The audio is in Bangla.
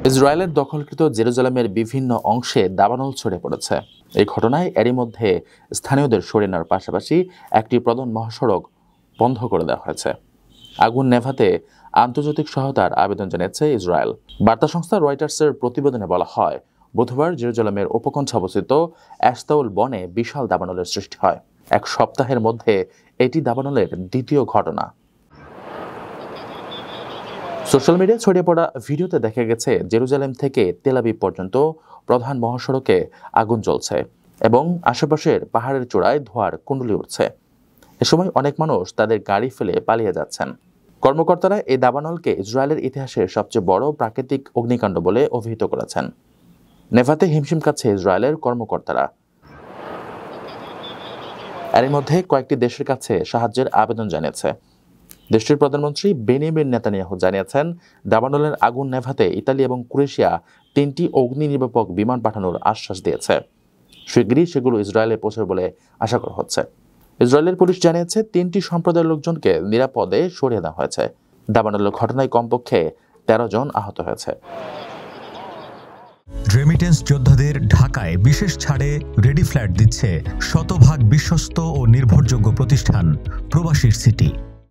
ইসরায়েলের দখলকৃত জেরুজালেমের বিভিন্ন অংশে দাবানল ছড়িয়ে পড়েছে। এই ঘটনায় এরই মধ্যে স্থানীয়দের সরিয়ে নেওয়ার পাশাপাশি একটি প্রধান মহাসড়ক বন্ধ করে দেওয়া হয়েছে। আগুন নেভাতে আন্তর্জাতিক সহায়তার আবেদন জানিয়েছে ইসরায়েল। বার্তা সংস্থা রয়টার্সের প্রতিবেদনে বলা হয়, বুধবার জেরুজালেমের উপকণ্ঠে অবস্থিত অ্যাশতাউল বনে বিশাল দাবানলের সৃষ্টি হয়। এক সপ্তাহের মধ্যে এটি দাবানলের দ্বিতীয় ঘটনা। সোশ্যাল মিডিয়ায় ছড়িয়ে পড়া ভিডিওতে দেখা গেছে জেরুজালেম থেকে তেল আবিব পর্যন্ত প্রধান মহাসড়কে আগুন জ্বলছে এবং আশেপাশের পাহাড়ের চূড়ায় ধোঁয়ার কুণ্ডলি উঠছে। এ সময় অনেক মানুষ তাদের গাড়ি ফেলে পালিয়ে যাচ্ছেন। কর্মকর্তারা এই দাবানলকে ইসরায়েলের ইতিহাসের সবচেয়ে বড় প্রাকৃতিক অগ্নিকাণ্ড বলে অভিহিত করেছেন। নেভাতে হিমশিম খাচ্ছে ইসরায়েলের কর্মকর্তারা। এরই মধ্যে কয়েকটি দেশের কাছে সাহায্যের আবেদন জানিয়েছে। দেশটির প্রধানমন্ত্রী বেনিয়ামিন নেতানিয়াহু জানিয়েছেন, দাবানলের আগুন নেভাতে ইতালি এবং ক্রোয়েশিয়া 3টি অগ্নি নির্বাপক বিমান পাঠানোর আশ্বাস দিয়েছে। শিগগিরই সেগুলো ইসরায়েলে পৌঁছবে বলে আশা করা হচ্ছে। ইসরায়েলের পুলিশ জানিয়েছে 3টি সম্প্রদায়ের লোকজনকে নিরাপদে সরিয়ে দেওয়া হয়েছে। দাবানলের ঘটনায় কমপক্ষে 13 জন আহত হয়েছে। রেমিটেন্স যোদ্ধাদের ঢাকায় বিশেষ ছাড়ে রেডি ফ্ল্যাট দিচ্ছে শতভাগ বিশ্বস্ত ও নির্ভরযোগ্য প্রতিষ্ঠান প্রবাসীর সিটি।